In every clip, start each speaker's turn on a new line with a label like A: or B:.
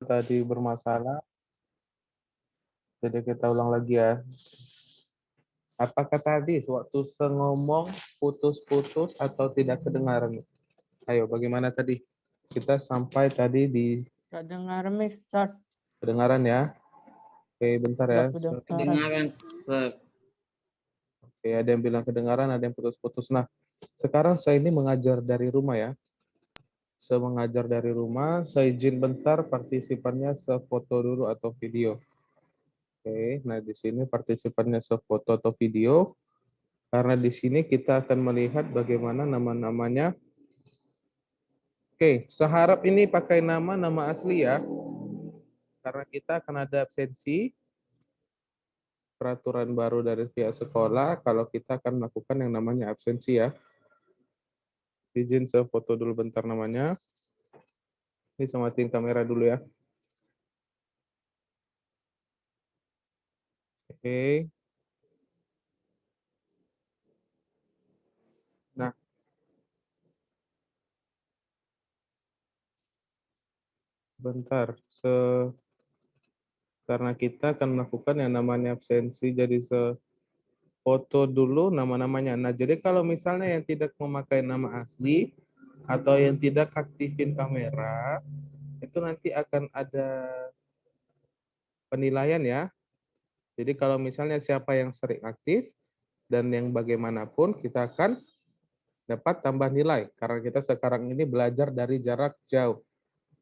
A: tadi bermasalah, jadi kita ulang lagi ya. Apakah tadi waktu ngomong putus-putus atau tidak kedengaran? Ayo, bagaimana tadi? Kita sampai tadi di
B: Kedengaran, Mister.
A: kedengaran ya. Oke, bentar ya.
B: Nggak kedengaran.
C: Kedengaran, Pak.
A: Oke, ada yang bilang kedengaran, ada yang putus-putus. Nah, sekarang saya ini mengajar dari rumah ya. Saya mengajar dari rumah, saya izin bentar partisipannya sefoto dulu atau video. Oke, nah di sini partisipannya sefoto atau video. Karena di sini kita akan melihat bagaimana nama-namanya. Oke, seharap ini pakai nama asli ya. Karena kita akan ada absensi. Peraturan baru dari pihak sekolah, kalau kita akan melakukan yang namanya absensi ya. Izin saya foto dulu bentar namanya. Ini saya matiin kamera dulu ya. Oke. Nah, bentar. Karena kita akan melakukan yang namanya absensi, jadi foto dulu nama-namanya. Nah, jadi kalau misalnya yang tidak memakai nama asli atau yang tidak aktifin kamera, itu nanti akan ada penilaian ya. Jadi kalau misalnya siapa yang sering aktif dan yang bagaimanapun, kita akan dapat tambah nilai. Karena kita sekarang ini belajar dari jarak jauh.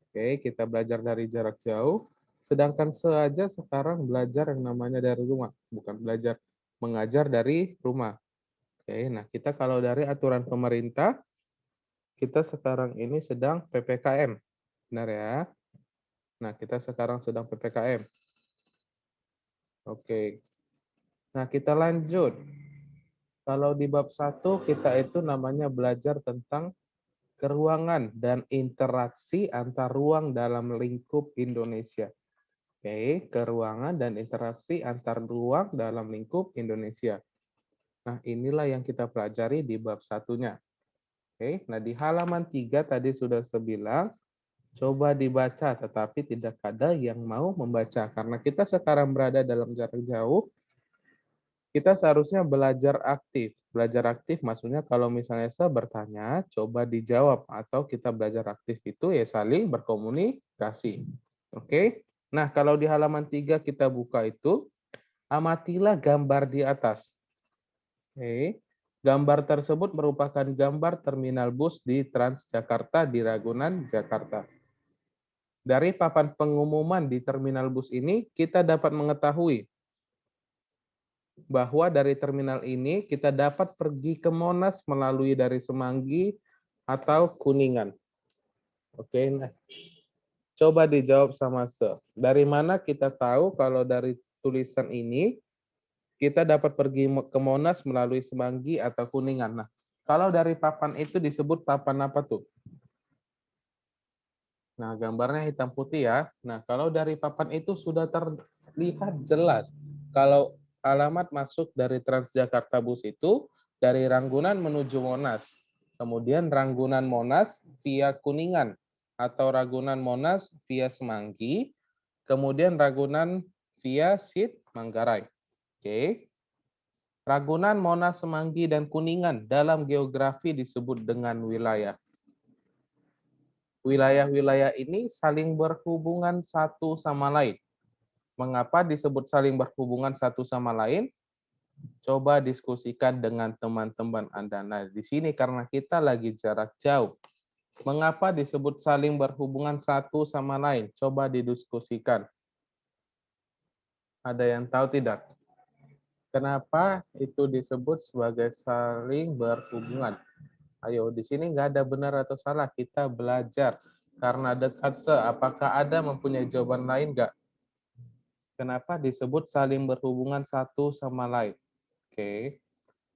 A: Oke, kita belajar dari jarak jauh. Sedangkan saja sekarang belajar yang namanya dari rumah. Bukan belajar mengajar dari rumah. Oke, nah kita kalau dari aturan pemerintah, kita sekarang ini sedang PPKM. Benar ya? Nah, kita sekarang sedang PPKM. Oke. Nah, kita lanjut. Kalau di bab 1, kita itu namanya belajar tentang keruangan dan interaksi antar ruang dalam lingkup Indonesia. Oke, keruangan dan interaksi antar ruang dalam lingkup Indonesia. Nah, inilah yang kita pelajari di bab satunya. Oke, nah di halaman 3 tadi sudah saya bilang, coba dibaca, tetapi tidak ada yang mau membaca. Karena kita sekarang berada dalam jarak jauh, kita seharusnya belajar aktif. Belajar aktif maksudnya kalau misalnya saya bertanya, coba dijawab. Atau kita belajar aktif itu ya saling berkomunikasi. Oke, nah kalau di halaman 3 kita buka itu, amatilah gambar di atas. Oke. Gambar tersebut merupakan gambar terminal bus di Transjakarta di Ragunan, Jakarta. Dari papan pengumuman di terminal bus ini, kita dapat mengetahui bahwa dari terminal ini kita dapat pergi ke Monas melalui dari Semanggi atau Kuningan. Oke, nah, coba dijawab sama Se. Dari mana kita tahu kalau dari tulisan ini kita dapat pergi ke Monas melalui Semanggi atau Kuningan. Nah, kalau dari papan itu disebut papan apa tuh? Nah, gambarnya hitam putih ya. Nah, kalau dari papan itu sudah terlihat jelas. Kalau alamat masuk dari Transjakarta Bus itu dari Ranggunan menuju Monas. Kemudian Ranggunan Monas via Kuningan atau Ragunan Monas via Semanggi. Kemudian Ragunan via Sid Manggarai. Oke. Ragunan, Monas, Semanggi, dan Kuningan dalam geografi disebut dengan wilayah. Wilayah-wilayah ini saling berhubungan satu sama lain. Mengapa disebut saling berhubungan satu sama lain? Coba diskusikan dengan teman-teman Anda. Nah, di sini karena kita lagi jarak jauh. Mengapa disebut saling berhubungan satu sama lain? Coba didiskusikan. Ada yang tahu tidak? Kenapa itu disebut sebagai saling berhubungan? Ayo, di sini nggak ada benar atau salah. Kita belajar. Karena dekat apakah ada mempunyai jawaban lain nggak? Kenapa disebut saling berhubungan satu sama lain? Oke.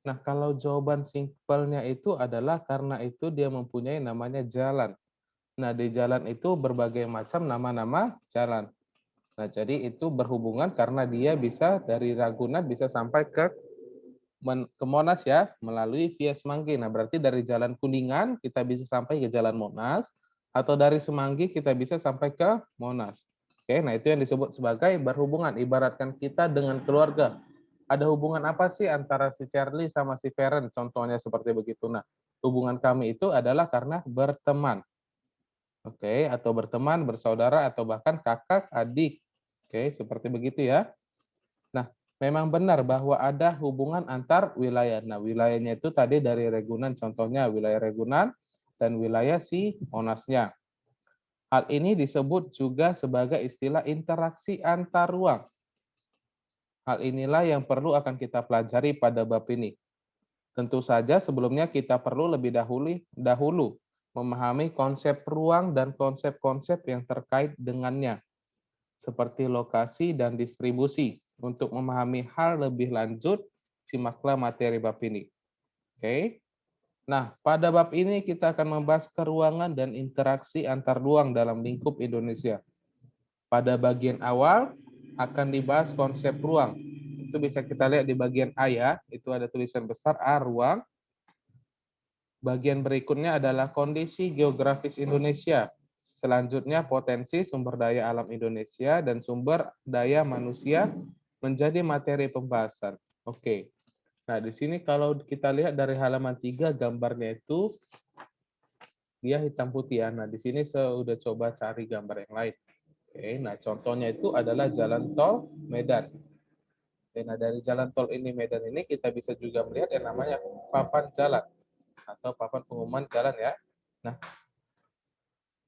A: Nah, kalau jawaban simpelnya itu adalah karena itu dia mempunyai namanya jalan. Nah, di jalan itu berbagai macam nama-nama jalan. Nah, jadi itu berhubungan karena dia bisa dari Ragunan bisa sampai ke Monas ya, melalui via Semanggi. Nah, berarti dari Jalan Kuningan kita bisa sampai ke Jalan Monas, atau dari Semanggi kita bisa sampai ke Monas. Oke, nah itu yang disebut sebagai berhubungan. Ibaratkan kita dengan keluarga. Ada hubungan apa sih antara si Charlie sama si Feren? Contohnya seperti begitu. Nah, hubungan kami itu adalah karena berteman. Oke, atau berteman, bersaudara, atau bahkan kakak, adik. Oke, seperti begitu ya. Nah, memang benar bahwa ada hubungan antar wilayah. Nah, wilayahnya itu tadi dari Ragunan, contohnya wilayah Ragunan dan wilayah si Monasnya. Hal ini disebut juga sebagai istilah interaksi antar ruang. Hal inilah yang perlu akan kita pelajari pada bab ini. Tentu saja sebelumnya kita perlu lebih dahulu memahami konsep ruang dan konsep-konsep yang terkait dengannya, seperti lokasi dan distribusi. Untuk memahami hal lebih lanjut, simaklah materi bab ini. Oke. Nah, pada bab ini kita akan membahas keruangan dan interaksi antar ruang dalam lingkup Indonesia. Pada bagian awal akan dibahas konsep ruang. Itu bisa kita lihat di bagian A ya, itu ada tulisan besar A, ruang. Bagian berikutnya adalah kondisi geografis Indonesia. Selanjutnya potensi sumber daya alam Indonesia dan sumber daya manusia menjadi materi pembahasan. Oke. Nah, di sini kalau kita lihat dari halaman 3 gambarnya itu dia hitam putih ya. Nah, di sini saya udah coba cari gambar yang lain. Oke, nah contohnya itu adalah jalan tol Medan. Oke, nah dari jalan tol ini Medan ini kita bisa juga melihat yang namanya papan jalan atau papan pengumuman jalan ya. Nah,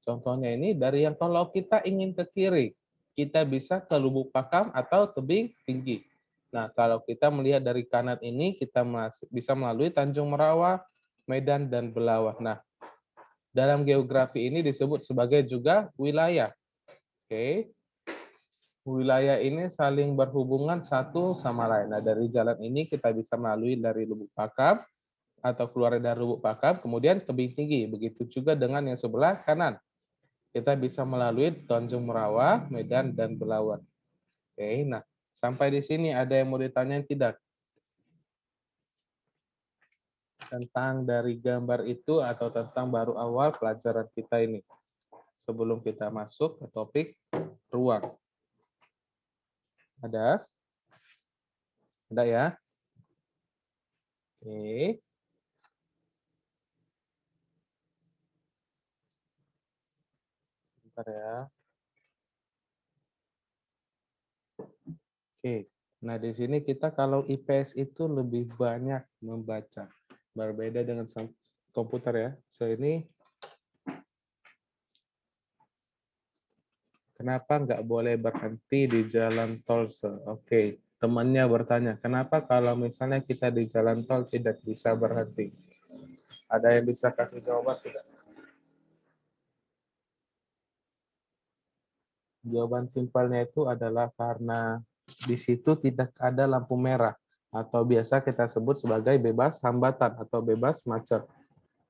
A: contohnya ini dari yang kalau kita ingin ke kiri, kita bisa ke Lubuk Pakam atau Tebing Tinggi. Nah, kalau kita melihat dari kanan ini, kita bisa melalui Tanjung Merawa, Medan, dan Belawah. Nah, dalam geografi ini disebut sebagai juga wilayah. Oke. Wilayah ini saling berhubungan satu sama lain. Nah, dari jalan ini kita bisa melalui dari Lubuk Pakam atau keluar dari Lubuk Pakam, kemudian Tebing Tinggi. Begitu juga dengan yang sebelah kanan. Kita bisa melalui Tanjung Merawa, Medan, dan Belawan. Oke, nah sampai di sini ada yang mau ditanyain tidak? Tentang dari gambar itu atau tentang baru awal pelajaran kita ini. Sebelum kita masuk ke topik ruang. Ada? Ada ya? Oke. Bentar ya. Oke. Nah, di sini kita kalau IPS itu lebih banyak membaca. Berbeda dengan komputer ya. So, ini kenapa nggak boleh berhenti di jalan tol? Oke. Temannya bertanya, kenapa kalau misalnya kita di jalan tol tidak bisa berhenti? Ada yang bisa kasih jawaban tidak? Jawaban simpelnya itu adalah karena di situ tidak ada lampu merah atau biasa kita sebut sebagai bebas hambatan atau bebas macet.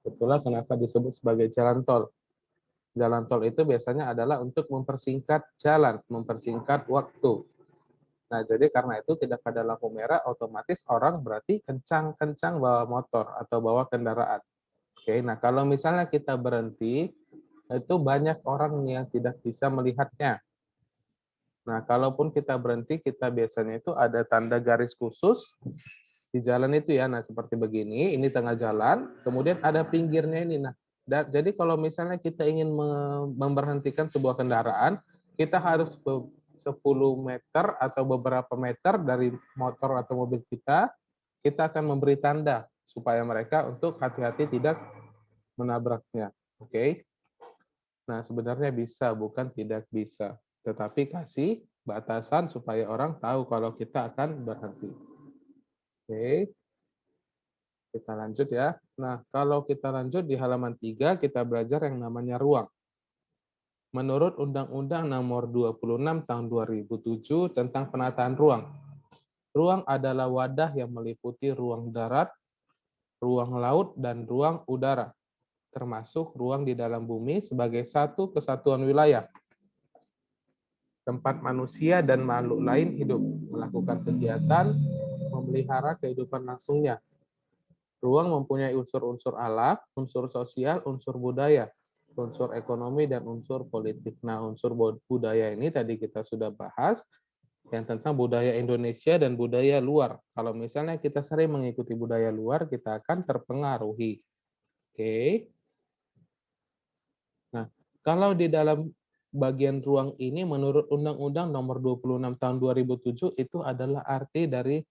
A: Itulah kenapa disebut sebagai jalan tol. Jalan tol itu biasanya adalah untuk mempersingkat jalan, mempersingkat waktu. Nah, jadi karena itu tidak ada lampu merah, otomatis orang berarti kencang-kencang bawa motor atau bawa kendaraan. Oke, nah kalau misalnya kita berhenti, itu banyak orang yang tidak bisa melihatnya. Nah, kalaupun kita berhenti, kita biasanya itu ada tanda garis khusus di jalan itu ya. Nah, seperti begini, ini tengah jalan, kemudian ada pinggirnya ini. Nah, jadi kalau misalnya kita ingin memberhentikan sebuah kendaraan, kita harus 10 meter atau beberapa meter dari motor atau mobil kita akan memberi tanda supaya mereka untuk hati-hati tidak menabraknya. Oke. Nah, sebenarnya bisa, bukan tidak bisa. Tetapi kasih batasan supaya orang tahu kalau kita akan berhenti. Oke, kita lanjut ya. Nah, kalau kita lanjut di halaman 3, kita belajar yang namanya ruang. Menurut Undang-Undang Nomor 26 Tahun 2007 tentang penataan ruang, ruang adalah wadah yang meliputi ruang darat, ruang laut, dan ruang udara, termasuk ruang di dalam bumi sebagai satu kesatuan wilayah tempat manusia dan makhluk lain hidup, melakukan kegiatan, memelihara kehidupan langsungnya. Ruang mempunyai unsur-unsur alam, unsur sosial, unsur budaya. unsur ekonomi dan unsur politik. Nah, unsur budaya ini tadi kita sudah bahas yang tentang budaya Indonesia dan budaya luar. Kalau misalnya kita sering mengikuti budaya luar, kita akan terpengaruhi. Oke. Nah, kalau di dalam bagian ruang ini menurut Undang-Undang Nomor 26 Tahun 2007 itu adalah arti dari.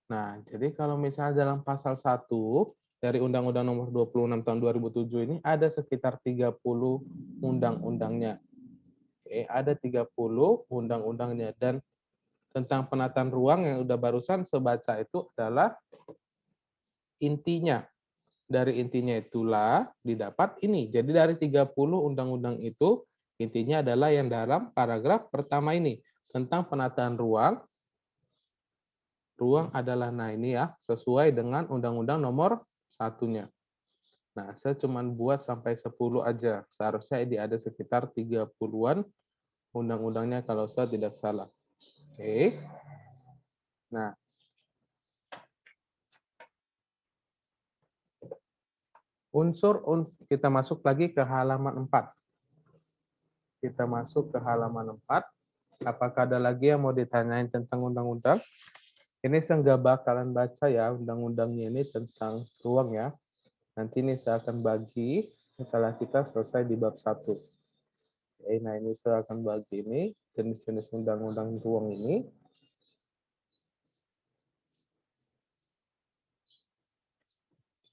A: Nah, jadi kalau misalnya dalam pasal 1 dari Undang-Undang Nomor 26 Tahun 2007 ini ada sekitar 30 undang-undangnya. Oke, ada 30 undang-undangnya dan tentang penataan ruang yang udah barusan sebaca itu adalah intinya. Dari intinya itulah didapat ini. Jadi dari 30 undang-undang itu intinya adalah yang dalam paragraf pertama ini tentang penataan ruang. Ruang adalah, nah ini ya, sesuai dengan Undang-Undang Nomor 1-nya. Nah, saya cuma buat sampai 10 aja. Seharusnya ini ada sekitar 30-an undang-undangnya kalau saya tidak salah. Oke. Nah, kita masuk lagi ke halaman 4. Kita masuk ke halaman 4. Apakah ada lagi yang mau ditanyain tentang undang-undang? Ini saya nggak bakalan baca ya undang-undangnya ini tentang ruang ya. Nanti ini saya akan bagi setelah kita selesai di bab 1. Oke, nah ini saya akan bagi ini jenis-jenis undang-undang ruang ini.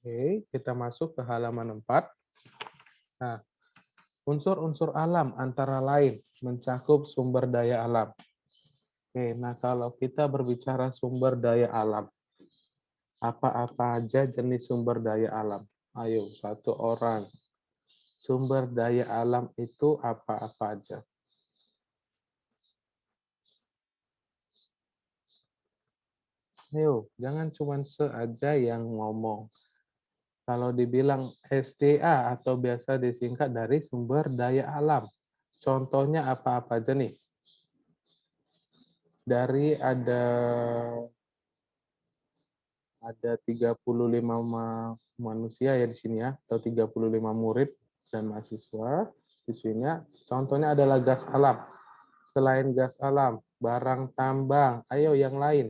A: Oke, kita masuk ke halaman 4. Nah, unsur-unsur alam antara lain mencakup sumber daya alam. Oke, nah kalau kita berbicara sumber daya alam, apa-apa aja jenis sumber daya alam? Ayo, satu orang. Sumber daya alam itu apa-apa aja? Ayo, jangan cuma seaja yang ngomong. Kalau dibilang SDA atau biasa disingkat dari sumber daya alam. Contohnya apa-apa aja nih? Dari ada 35 manusia ya di sini ya, atau 35 murid dan mahasiswa siswinya. Contohnya adalah gas alam. Selain gas alam, barang tambang, ayo yang lain.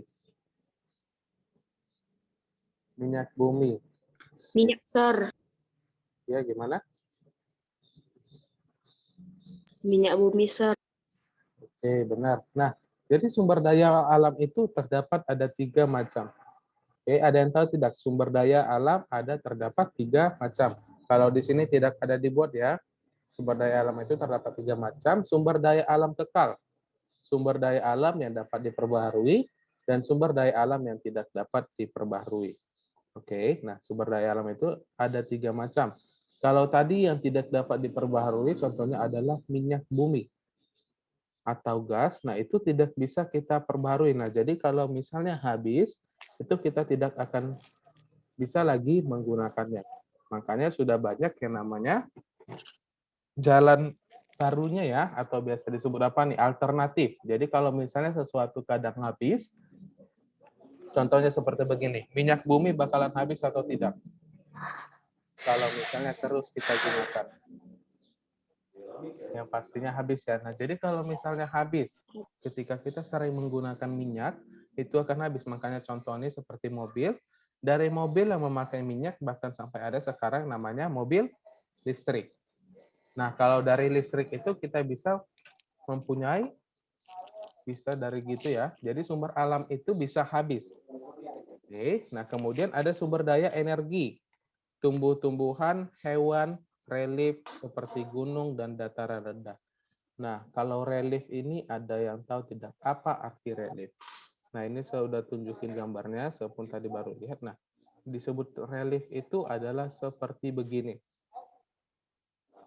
A: Minyak bumi.
C: Minyak, Sir.
A: Ya, gimana?
C: Minyak bumi, Sir.
A: Oke, benar. Nah, jadi sumber daya alam itu terdapat ada 3 macam. Oke, ada yang tahu tidak? Sumber daya alam ada terdapat 3 macam. Kalau di sini tidak ada dibuat ya. Sumber daya alam itu terdapat 3 macam. Sumber daya alam kekal. Sumber daya alam yang dapat diperbaharui. Dan sumber daya alam yang tidak dapat diperbaharui. Oke, nah sumber daya alam itu ada 3 macam. Kalau tadi yang tidak dapat diperbaharui, contohnya adalah minyak bumi atau gas, nah itu tidak bisa kita perbaharui. Nah, jadi kalau misalnya habis, itu kita tidak akan bisa lagi menggunakannya. Makanya sudah banyak yang namanya jalan barunya ya, atau biasa disebut apa nih, alternatif. Jadi kalau misalnya sesuatu kadang habis, contohnya seperti begini, minyak bumi bakalan habis atau tidak? Kalau misalnya terus kita gunakan. Yang pastinya habis ya. Nah, jadi kalau misalnya habis, ketika kita sering menggunakan minyak, itu akan habis. Makanya contohnya seperti mobil. Dari mobil yang memakai minyak, bahkan sampai ada sekarang namanya mobil listrik. Nah, kalau dari listrik itu kita bisa mempunyai, bisa dari gitu ya. Jadi sumber alam itu bisa habis. Oke, nah kemudian ada sumber daya energi. Tumbuh-tumbuhan, hewan, relief seperti gunung dan dataran rendah. Nah, kalau relief ini ada yang tahu tidak? Apa arti relief? Nah, ini saya sudah tunjukin gambarnya, saya pun tadi baru lihat. Nah, disebut relief itu adalah seperti begini.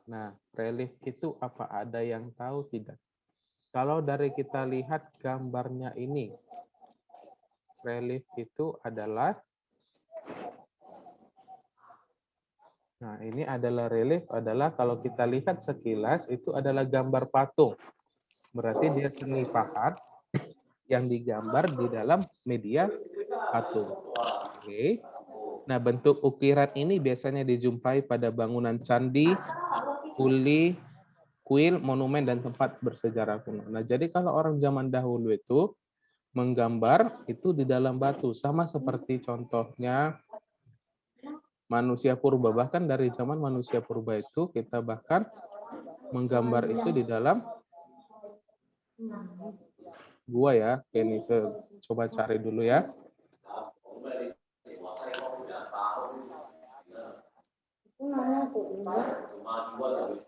A: Nah, relief itu apa? Ada yang tahu tidak? Kalau dari kita lihat gambarnya ini, relief itu adalah, nah ini adalah relief adalah kalau kita lihat sekilas itu adalah gambar patung. Berarti dia seni pahat yang digambar di dalam media patung. Oke. Nah, bentuk ukiran ini biasanya dijumpai pada bangunan candi, kuli, kuil, monumen, dan tempat bersejarah kuno. Nah, jadi kalau orang zaman dahulu itu menggambar itu di dalam batu, sama seperti contohnya manusia purba. Bahkan dari zaman manusia purba itu kita bahkan menggambar itu di dalam gua ya. Oke, ini saya coba cari dulu ya.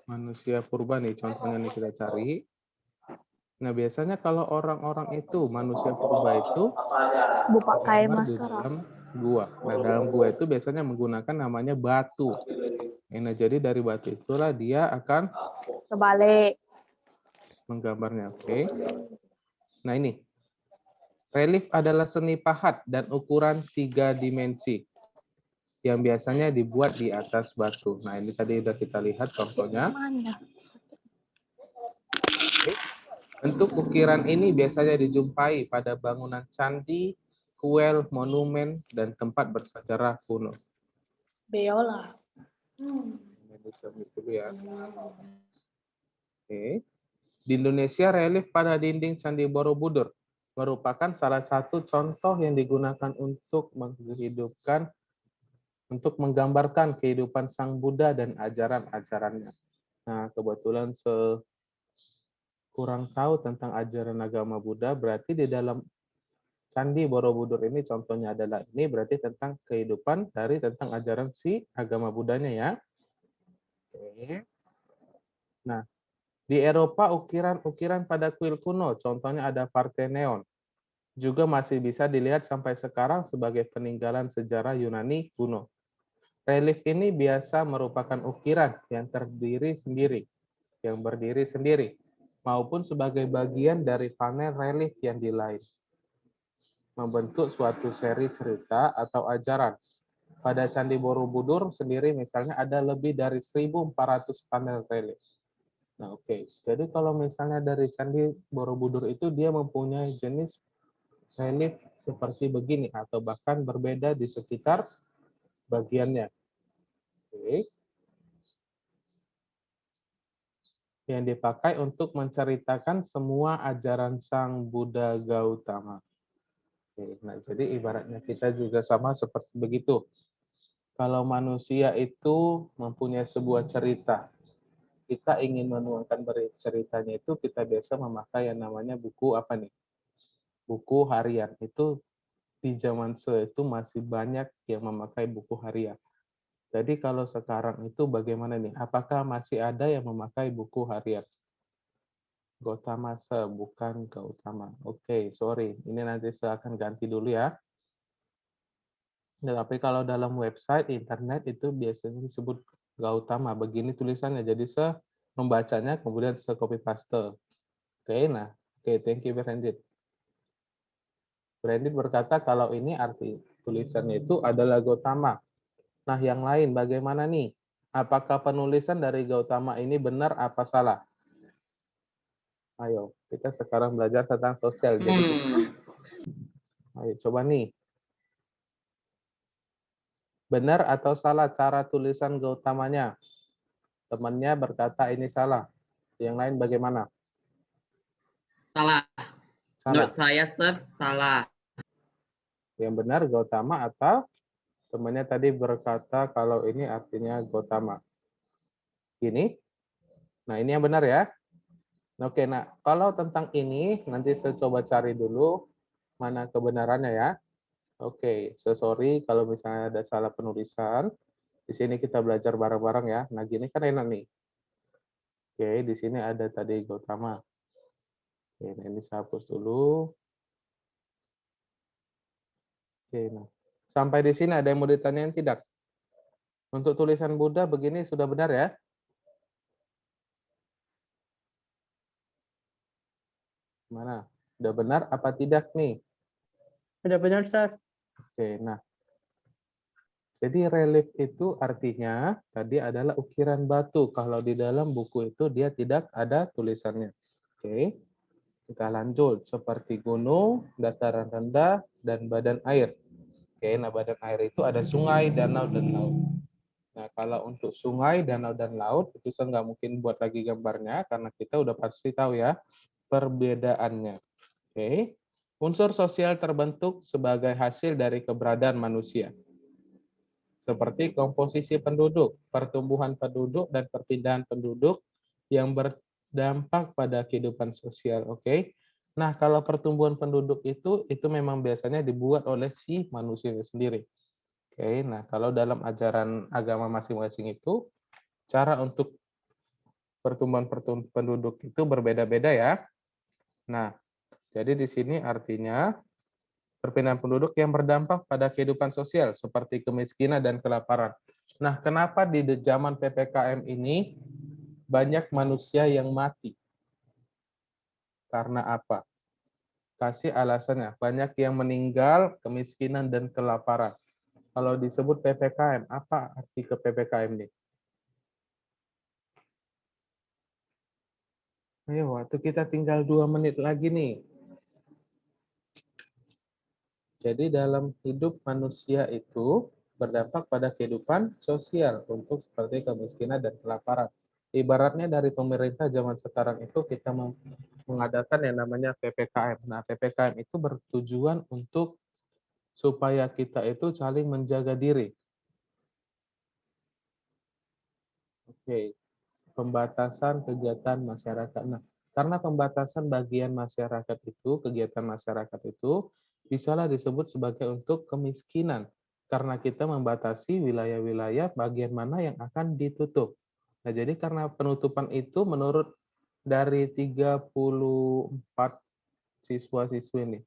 A: Manusia purba nih contohnya nih kita cari. Nah, biasanya kalau orang-orang itu manusia purba itu
B: Pakai
A: menggambar di
B: masker.
A: dalam gua. Nah, dalam gua itu biasanya menggunakan namanya batu. Nah, jadi dari batu itulah dia akan
B: Kebalik.
A: menggambarnya. Oke. Nah, ini relief adalah seni pahat dan ukuran 3 dimensi yang biasanya dibuat di atas batu. Nah, ini tadi sudah kita lihat contohnya.
B: Mana?
A: Bentuk ukiran ini biasanya dijumpai pada bangunan candi, kuil, monumen, dan tempat bersejarah kuno.
B: Biola.
A: Ini disebut dulu ya. Oke. Di Indonesia, relief pada dinding Candi Borobudur merupakan salah satu contoh yang digunakan untuk menghidupkan, untuk menggambarkan kehidupan Sang Buddha dan ajaran-ajarannya. Nah, kebetulan kurang tahu tentang ajaran agama Buddha, berarti di dalam Candi Borobudur ini contohnya adalah ini berarti tentang kehidupan dari tentang ajaran si agama Buddhanya ya. Oke. Nah, di Eropa ukiran-ukiran pada kuil kuno, contohnya ada Parthenon, juga masih bisa dilihat sampai sekarang sebagai peninggalan sejarah Yunani kuno. Relief ini biasa merupakan ukiran yang berdiri sendiri, maupun sebagai bagian dari panel relief yang di lain, membentuk suatu seri cerita atau ajaran. Pada Candi Borobudur sendiri misalnya ada lebih dari 1.400 panel relief. Nah, oke. Jadi kalau misalnya dari Candi Borobudur itu dia mempunyai jenis relief seperti begini atau bahkan berbeda di sekitar bagiannya. Oke. Yang dipakai untuk menceritakan semua ajaran Sang Buddha Gautama. Oke. Nah, jadi ibaratnya kita juga sama seperti begitu. Kalau manusia itu mempunyai sebuah cerita, kita ingin menuangkan ceritanya itu kita biasa memakai yang namanya buku apa nih? Buku harian. Itu di zaman itu masih banyak yang memakai buku harian. Jadi kalau sekarang itu bagaimana nih? Apakah masih ada yang memakai buku harian? Gautama bukan Gautama. Oke, sorry. Ini nanti saya akan ganti dulu ya. Tapi kalau dalam website internet itu biasanya disebut Gautama. Begini tulisannya. Jadi saya membacanya kemudian saya copy paste. Oke, nah. Oke, thank you Brandit. Brandit berkata kalau ini arti tulisannya itu adalah Gautama. Nah, yang lain bagaimana nih? Apakah penulisan dari Gautama ini benar apa salah? Ayo, kita sekarang belajar tentang sosial. Jadi, ayo coba nih. Benar atau salah cara tulisan Gautamanya? Temannya berkata ini salah. Yang lain bagaimana?
D: Salah. Menurut
A: Salah.
D: saya, Sir, salah.
A: Yang benar Gautama atau temannya tadi berkata kalau ini artinya Gautama. Ini. Nah, ini yang benar ya. Oke, nah kalau tentang ini nanti saya coba cari dulu mana kebenarannya ya. Oke, sorry kalau misalnya ada salah penulisan. Di sini kita belajar bareng-bareng ya. Nah, gini kan enak nih. Oke, di sini ada tadi Gautama. Oke, nah ini saya hapus dulu. Oke, nah. Sampai di sini ada yang mau ditanyain tidak? Untuk tulisan Buddha begini sudah benar ya? Mana? Sudah benar apa tidak nih?
B: Sudah benar, Sir.
A: Oke, nah. Jadi relief itu artinya tadi adalah ukiran batu. Kalau di dalam buku itu dia tidak ada tulisannya. Oke, kita lanjut. Seperti gunung, dataran rendah, dan badan air. Oke, Oke, nah badan air itu ada sungai, danau, dan laut. Nah, kalau untuk sungai, danau, dan laut, itu saya nggak mungkin buat lagi gambarnya, karena kita udah pasti tahu ya perbedaannya. Oke. Unsur sosial terbentuk sebagai hasil dari keberadaan manusia. Seperti komposisi penduduk, pertumbuhan penduduk, dan perpindahan penduduk yang berdampak pada kehidupan sosial. Oke. Nah, kalau pertumbuhan penduduk itu memang biasanya dibuat oleh si manusia sendiri. Oke, nah kalau dalam ajaran agama masing-masing itu, cara untuk pertumbuhan penduduk itu berbeda-beda ya. Nah, jadi di sini artinya perpindahan penduduk yang berdampak pada kehidupan sosial seperti kemiskinan dan kelaparan. Nah, kenapa di zaman PPKM ini banyak manusia yang mati? Karena apa? Kasih alasannya. Banyak yang meninggal, kemiskinan, dan kelaparan. Kalau disebut PPKM, apa arti ke PPKM ini? Ayo, waktu kita tinggal 2 menit lagi nih. Jadi dalam hidup manusia itu berdampak pada kehidupan sosial untuk seperti kemiskinan dan kelaparan. Ibaratnya dari pemerintah zaman sekarang itu kita mengadakan yang namanya PPKM. Nah, PPKM itu bertujuan untuk supaya kita itu saling menjaga diri. Oke, pembatasan kegiatan masyarakat. Nah, karena pembatasan bagian masyarakat itu, kegiatan masyarakat itu, bisalah disebut sebagai untuk kemiskinan. Karena kita membatasi wilayah-wilayah bagian mana yang akan ditutup. Nah, jadi karena penutupan itu menurut dari 34 siswa-siswi ini,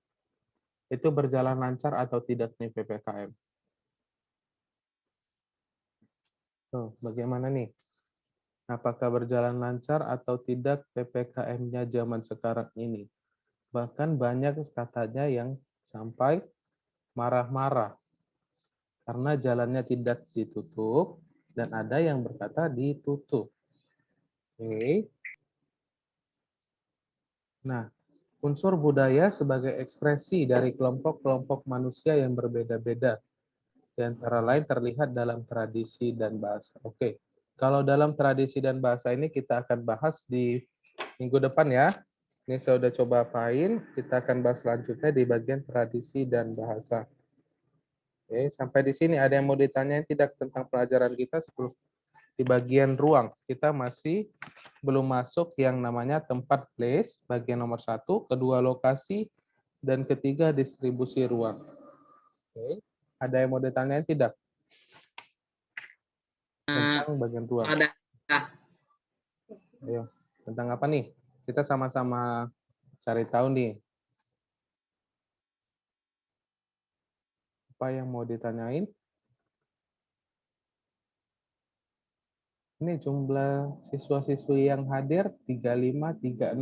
A: itu berjalan lancar atau tidak nih PPKM? Tuh, bagaimana nih? Apakah berjalan lancar atau tidak PPKM-nya zaman sekarang ini? Bahkan banyak katanya yang sampai marah-marah karena jalannya tidak ditutup dan ada yang berkata ditutup. Oke. Nah, unsur budaya sebagai ekspresi dari kelompok-kelompok manusia yang berbeda-beda. Di antara lain terlihat dalam tradisi dan bahasa. Oke. Kalau dalam tradisi dan bahasa ini kita akan bahas di minggu depan ya. Ini saya udah coba apain, kita akan bahas selanjutnya di bagian tradisi dan bahasa. Oke, sampai di sini ada yang mau ditanyain tidak tentang pelajaran kita sebelum di bagian ruang. Kita masih belum masuk yang namanya tempat place, bagian nomor 1, kedua lokasi, dan ketiga distribusi ruang. Oke, ada yang mau ditanyain tidak? Tentang bagian ruang.
D: Ada.
A: Ayo, tentang apa nih? Kita sama-sama cari tahu nih. Apa yang mau ditanyain? Ini jumlah siswa-siswi yang hadir 35, 36,